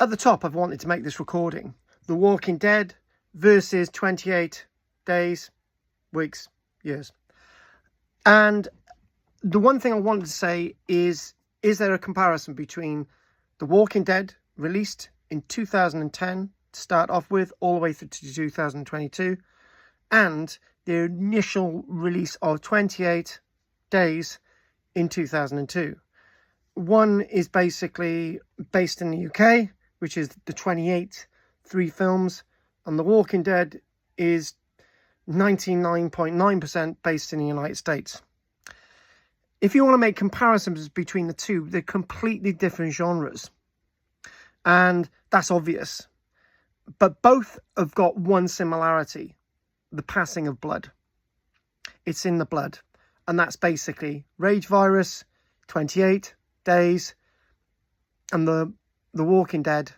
at the top, I've wanted to make this recording. The Walking Dead versus 28 days, weeks, years. And the one thing I wanted to say is there a comparison between The Walking Dead, released in 2010 to start off with, all the way through to 2022, and the initial release of 28 days in 2002. One is basically based in the UK, which is the 28, 3 films, and The Walking Dead is 99.9% based in the United States. If you want to make comparisons between the two, they're completely different genres. And that's obvious. But both have got one similarity: the passing of blood. It's in the blood. And that's basically Rage Virus, 28 days, and the Walking Dead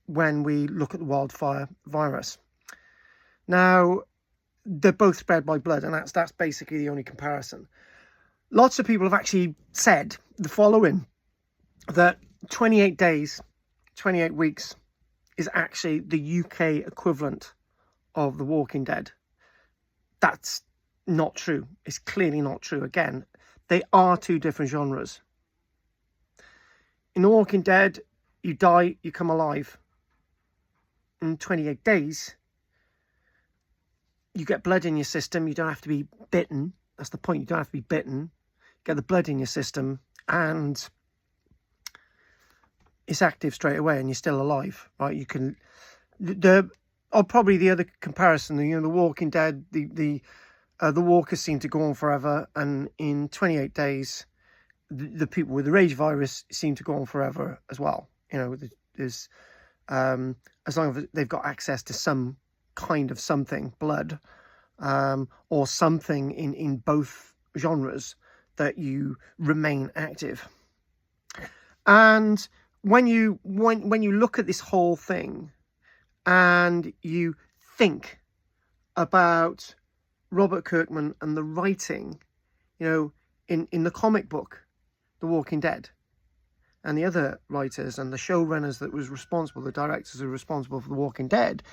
when we look at the wildfire virus. Now, they're both spread by blood, and that's basically the only comparison. Lots of people have actually said the following, that 28 days, 28 weeks is actually the UK equivalent of The Walking Dead. That's not true. It's clearly not true. Again, they are two different genres. In The Walking Dead, you die, you come alive. In 28 days, you get blood in your system. You don't have to be bitten. That's the point. You don't have to be bitten. Get the blood in your system, and it's active straight away, and you're still alive, right? You can. Probably the other comparison, The Walking Dead, the walkers seem to go on forever, and in 28 days, the people with the Rage Virus seem to go on forever as well. There's as long as they've got access to some kind of something, blood, or something in both genres, that you remain active. And when you look at this whole thing and you think about Robert Kirkman and the writing, in the comic book, The Walking Dead, and the other writers and the showrunners that was responsible, the directors who were responsible for The Walking Dead,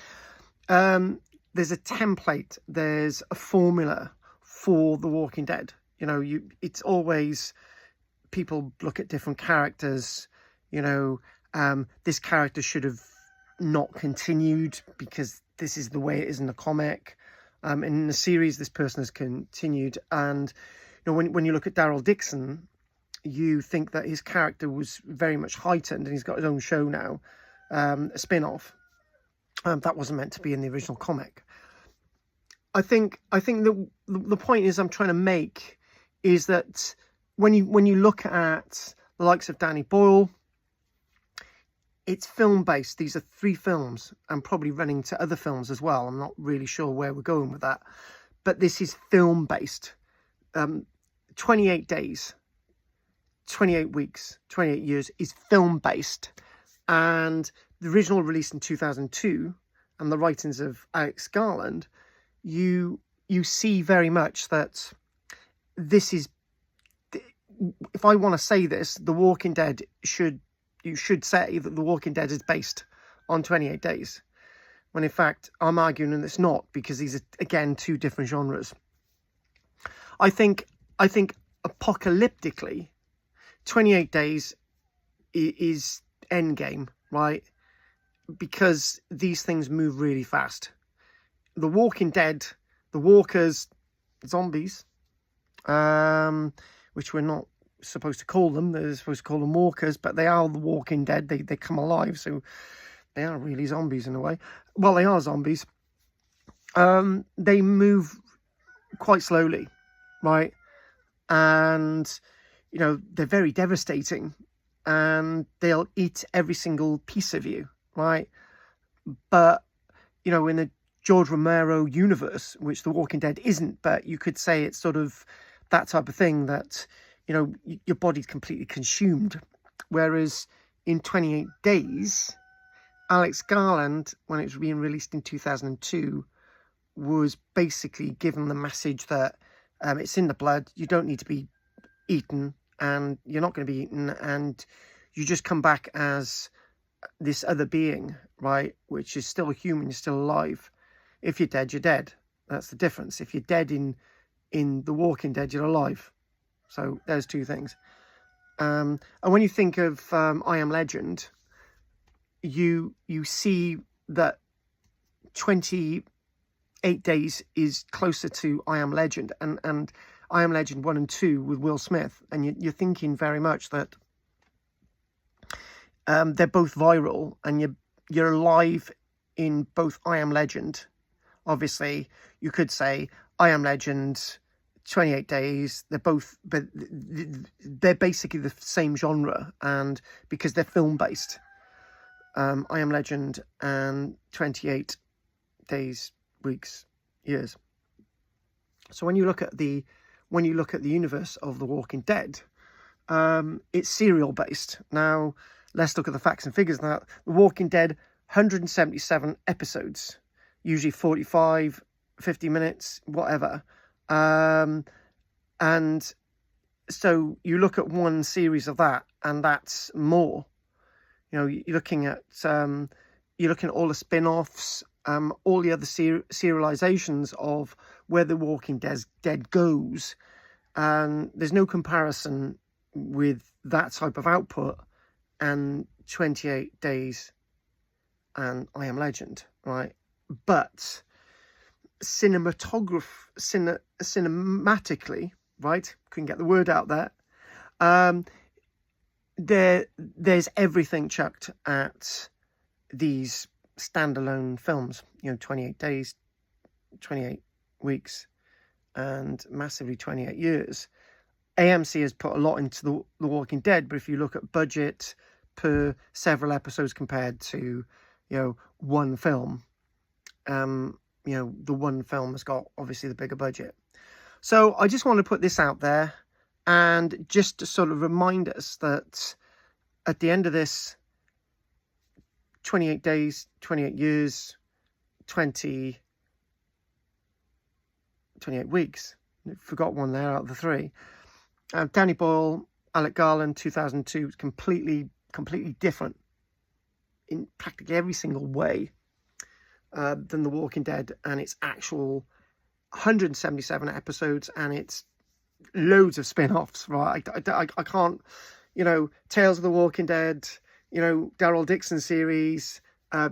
there's a template, there's a formula for The Walking Dead. It's always, people look at different characters, this character should have not continued because this is the way it is in the comic. In the series, this person has continued. And, when you look at Daryl Dixon, you think that his character was very much heightened, and he's got his own show now, a spin-off. That wasn't meant to be in the original comic. I think that the point is I'm trying to make is that when you look at the likes of Danny Boyle, it's film-based. These are 3 films, and probably running to other films as well. I'm not really sure where we're going with that. But this is film-based. 28 days, 28 weeks, 28 years is film-based. And the original release in 2002, and the writings of Alex Garland, you see very much that this is, if I want to say this, The Walking Dead you should say that The Walking Dead is based on 28 days. When in fact, I'm arguing that it's not, because these are, again, 2 different genres. I think apocalyptically, 28 days is endgame, right? Because these things move really fast. The Walking Dead, the walkers, zombies, which we're not supposed to call them. They're supposed to call them walkers, but they are the Walking Dead. They come alive, so they are really zombies in a way. Well, they are zombies. They move quite slowly, right? And, they're very devastating, and they'll eat every single piece of you, right? But, in the George Romero universe, which The Walking Dead isn't, but you could say it's sort of that type of thing that, your body's completely consumed. Whereas in 28 days, Alex Garland, when it was being released in 2002, was basically given the message that it's in the blood, you don't need to be eaten, and you're not going to be eaten, and you just come back as this other being, right, which is still human, you're still alive. If you're dead, you're dead. That's the difference. If you're dead in The Walking Dead, you're alive. So there's two things. And when you think of I Am Legend, you see that 28 Days is closer to I Am Legend, and I Am Legend 1 and 2 with Will Smith, and you're thinking very much that they're both viral, and you're alive in both I Am Legend. Obviously, you could say I Am Legend, 28 Days. They're both, but they're basically the same genre, and because they're film based. I Am Legend and 28 Days, Weeks, Years. So when you look at the universe of The Walking Dead, it's serial based. Now let's look at the facts and figures. Now, The Walking Dead, 177 episodes, usually 45, 50 minutes, whatever. And so you look at one series of that, and that's more. You know, you're looking at all the spin-offs, all the other serializations of where The Walking Dead goes, and there's no comparison with that type of output and 28 Days and I Am Legend, right? But cinematically, right? Couldn't get the word out there. There's everything chucked at these standalone films. You know, 28 Days, 28 Weeks, and massively 28 Years. AMC has put a lot into The Walking Dead, but if you look at budget per several episodes compared to, you know, one film, you know, the one film has got obviously the bigger budget. So I just want to put this out there, and just to sort of remind us that at the end of this, 28 days, 28 years, 28 weeks. Forgot one there out of the three. Danny Boyle, Alex Garland, 2002, completely different in practically every single way than The Walking Dead, and its actual 177 episodes, and it's loads of spin-offs, right? I can't, you know, Tales of the Walking Dead, you know, Daryl Dixon series,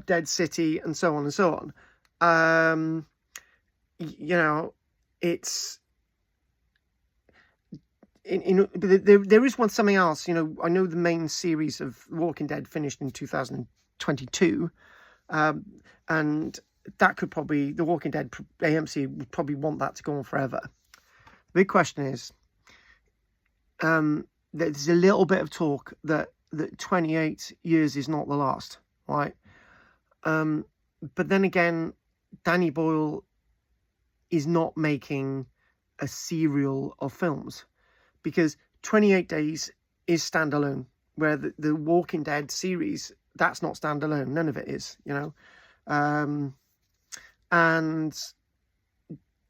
Dead City, and so on and so on. You know, it's there is something else. You know, I know the main series of Walking Dead finished in 2022, and that could probably, The Walking Dead, AMC would probably want that to go on forever. The big question is, there's a little bit of talk that 28 years is not the last, right? But then again, Danny Boyle is not making a serial of films, because 28 Days is standalone, where the Walking Dead series, that's not standalone. None of it is, you know. And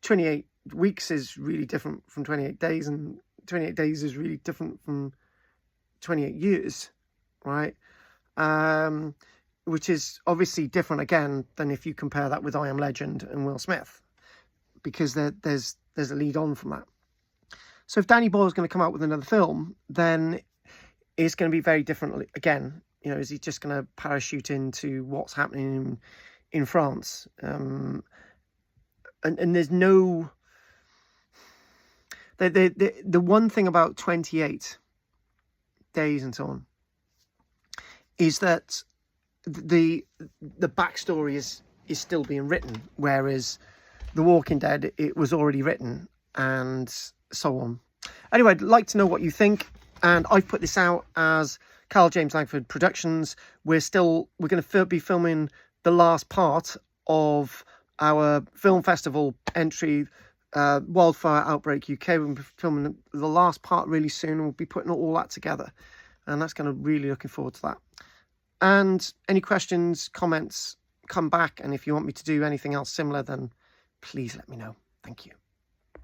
28 weeks is really different from 28 days, and 28 days is really different from 28 years, right? Which is obviously different again than if you compare that with I Am Legend and Will Smith, because there's a lead on from that. So if Danny Boyle is going to come out with another film, then it's going to be very different again. You know, is he just going to parachute into what's happening in France? And there's no... The one thing about 28 days and so on is that the backstory is still being written, whereas The Walking Dead, it was already written, and so on. Anyway, I'd like to know what you think, and I've put this out as Carl James Langford Productions. We're going to be filming the last part of our film festival entry, Wildfire Outbreak UK. We'll be filming the last part really soon, and we'll be putting all that together, and that's going to really looking forward to that. And any questions, comments, come back, and if you want me to do anything else similar, then please let me know. Thank you.